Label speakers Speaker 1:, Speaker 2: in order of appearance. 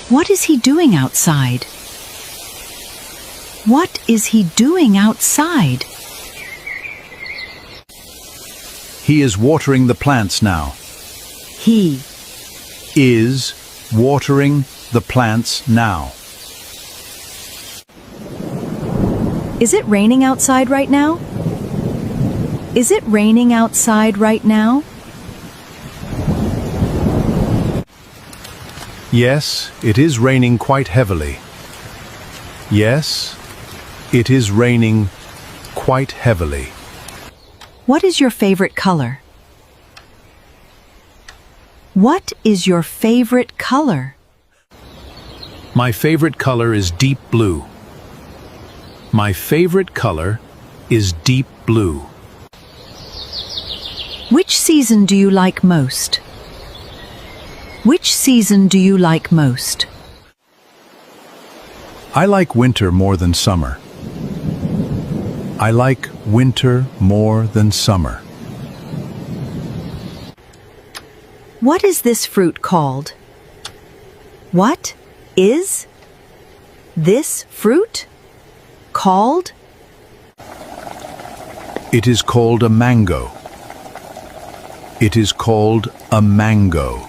Speaker 1: What is he doing outside? What is he doing outside?
Speaker 2: He is watering the plants now.
Speaker 1: He
Speaker 2: Is watering the plants now.
Speaker 1: Is it raining outside right now? Is it raining outside right now?
Speaker 2: Yes, it is raining quite heavily. Yes, it is raining quite heavily.
Speaker 1: What is your favorite color? What is your favorite color?
Speaker 2: My favorite color is deep blue. My favorite color is deep blue.
Speaker 1: Which season do you like most? Which season do you like most?
Speaker 2: I like winter more than summer. I like winter more than summer.
Speaker 1: What is this fruit called? What is this fruit called?
Speaker 2: It is called a mango. It is called a mango.